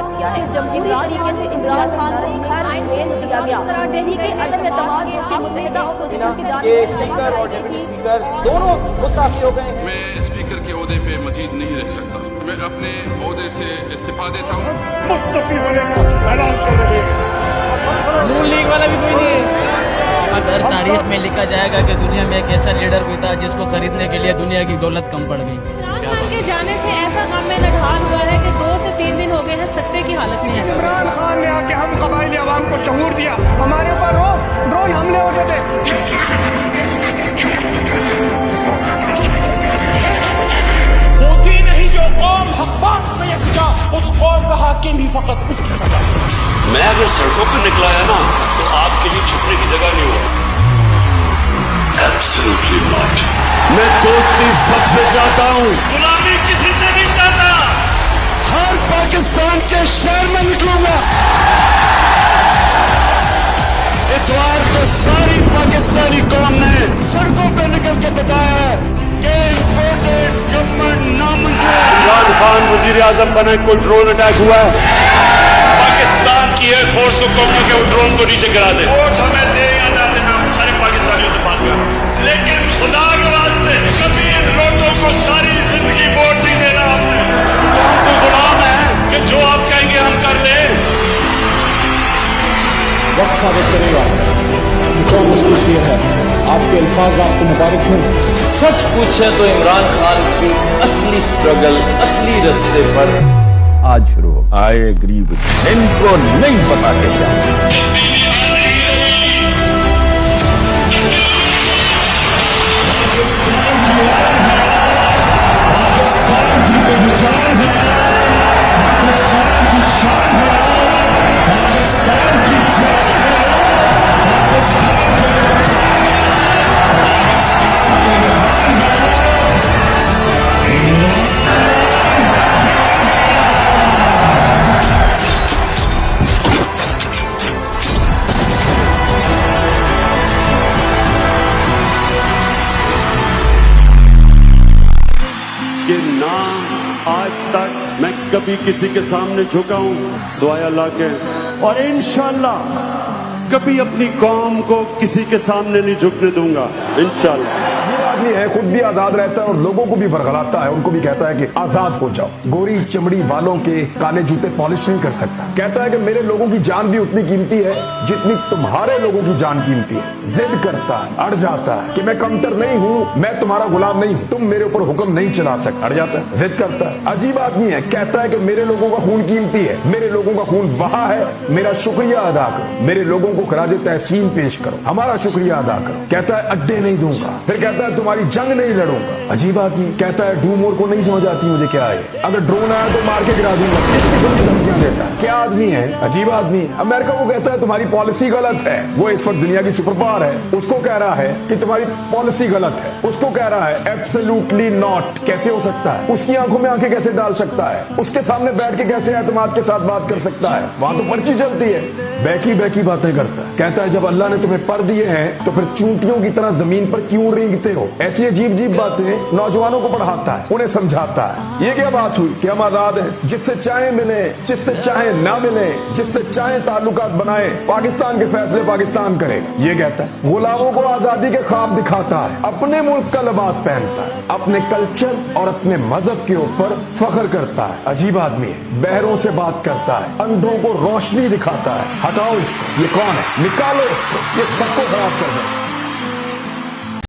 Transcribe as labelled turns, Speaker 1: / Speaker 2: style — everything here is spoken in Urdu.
Speaker 1: کر دیا ہے۔ جمہوری طریقے سے عمران خان کو خیر بھیج دیا گیا۔ دہلی کے عدم اعتماد سے متحدہ اپوزیشن کی جانب
Speaker 2: کہ اسپیکر اور ڈپٹی اسپیکر دونوں مستعفی ہو گئے۔
Speaker 3: میں اسپیکر کے عہدے پہ مزید نہیں رہ سکتا، میں اپنے عہدے سے استعفا دیتا ہوں۔
Speaker 4: مستعفی ہونے کا اعلان کر رہے ہیں۔
Speaker 5: نون لیگ والا بھی کوئی نہیں ہے۔ سر تاریخ میں لکھا جائے گا کہ دنیا میں ایک ایسا لیڈر بھی تھا جس کو خریدنے کے لیے دنیا کی دولت کم پڑ گئی۔
Speaker 6: عمران خان کے جانے سے ایسا غم میں نڈھال ہوا ہے کہ 2 سے 3 دن ہو گئے ہیں سکتے کی حالت میں ہے۔
Speaker 4: عمران خان نے آ کے ہم قبائلی عوام کو شعور دیا، ہمارے اوپر ڈرون حملے ہوتے تھے۔ ہوتی نہیں جو قوم حق بات میں یکجا، اس قوم کا حاکم ہی فقط اس کی سزا۔
Speaker 7: میں اگر سڑکوں پہ نکلا ہے نا تو آپ کے لیے چھپنے کی جگہ نہیں ہوگا۔ Absolutely not۔
Speaker 4: میں دوستی سب سے چاہتا ہوں،
Speaker 7: غلامی کسی سے نہیں چاہتا۔
Speaker 4: ہر پاکستان کے شہر میں نکلوں گا۔ اتوار کو ساری پاکستانی قوم نے سڑکوں پہ نکل کے بتایا ہے کہ امپورٹڈ گورنمنٹ نامنظور۔
Speaker 7: عمران خان وزیر اعظم بنے، کوئی ڈرون اٹیک ہوا ہے، پاکستان کی ایئر فورس کو کہوں کہ وہ ڈرون کو نیچے گرا دے۔ ووٹ ہمیں دے یا نہ دے، ہم سارے پاکستانیوں سے بات کریں، لیکن خدا کے واسطے کبھی ان لوگوں کو ساری زندگی ووٹ نہیں دینا۔ آپ نے ہم کو غلام ہے کہ جو آپ کہیں گے ہم کر دیں۔
Speaker 8: وقت ثابت کرے گا کون مشکل ہے۔ آپ کے الفاظ آپ کو مبارک ہوں۔
Speaker 9: سچ پوچھے تو عمران خان کی اصلی سٹرگل اصلی رستے پر
Speaker 10: آج شروع ہو۔ آئے غریب ان کو نہیں پتا کہ کیا
Speaker 7: کہ نہ آج تک میں کبھی کسی کے سامنے جھکا ہوں سوائے اللہ کے، اور انشاءاللہ کبھی اپنی قوم کو کسی کے سامنے نہیں جھکنے دوں گا انشاءاللہ۔
Speaker 11: جو آدمی ہے خود بھی آزاد رہتا ہے اور لوگوں کو بھی ورغلاتا ہے، ان کو بھی کہتا ہے کہ آزاد ہو جاؤ۔ گوری چمڑی والوں کے کالے جوتے پالش نہیں کر سکتا۔ کہتا ہے کہ میرے لوگوں کی جان بھی اتنی قیمتی ہے جتنی تمہارے لوگوں کی جان قیمتی ہے۔ ضد کرتا ہے، اڑ جاتا ہے کہ میں کمتر نہیں ہوں، میں تمہارا غلام نہیں ہوں، تم میرے اوپر حکم نہیں چلا سکتے۔ اڑ جاتا ہے، ضد کرتا ہے۔ عجیب آدمی ہے، کہتا ہے کہ میرے لوگوں کا خون قیمتی ہے، میرے لوگوں کا خون بہا ہے، میرا شکریہ ادا کرو، میرے لوگوں کو خراج تحسین پیش کرو، ہمارا شکریہ ادا کرو۔ کہتا ہے اڈے نہیں دوں گا، پھر کہتا ہے تمہاری جنگ نہیں لڑوں گا۔ عجیب آدمی، کہتا ہے ڈومور کو نہیں سمجھ آتی مجھے کیا ہے، اگر ڈرون آیا تو مار کے گرا دوں گا۔ اس قسم کی دھمکیاں دیتا ہے۔ کیا آدمی ہے، عجیب آدمی۔ امریکہ کو کہتا ہے تمہاری پالیسی غلط ہے، وہ اس وقت دنیا کی سپر پاور ہے، اس کو کہہ رہا ہے کہ تمہاری پالیسی غلط ہے، اس کو کہہ رہا ہے ایبسولوٹلی ناٹ۔ کیسے ہو سکتا ہے؟ اس کی آنکھوں میں آنکھیں کیسے ڈال سکتا ہے؟ اس کے سامنے بیٹھ کے کیسے اعتماد کے ساتھ بات کر سکتا ہے؟ وہاں تو پرچی چلتی ہے۔ بیکی بیکی باتیں کرتا ہے۔ کہتا ہے جب اللہ نے تمہیں پر دیے ہیں تو پھر چونٹیوں کی طرح زمین پر کیوں رینگتے ہو؟ ایسی عجیب عجیب باتیں نوجوانوں کو پڑھاتا ہے، انہیں سمجھاتا ہے۔ یہ کیا بات ہوئی کہ ہم آزاد ہیں، جس سے چاہیں ملیں، جس سے چاہیں نہ ملیں، جس سے چاہیں تعلقات بنائیں، پاکستان کے فیصلے پاکستان کرے گا، یہ کہتا ہے۔ غلاموں کو آزادی کے خواب دکھاتا ہے، اپنے ملک کا لباس پہنتا ہے، اپنے کلچر اور اپنے مذہب کے اوپر فخر کرتا ہے۔ عجیب آدمی ہے، بہروں سے بات کرتا ہے، اندھوں کو روشنی دکھاتا ہے۔ ہٹاؤ اس کو، یہ کون ہے؟ نکالو اس کو، یہ سب کو خراب کر دو۔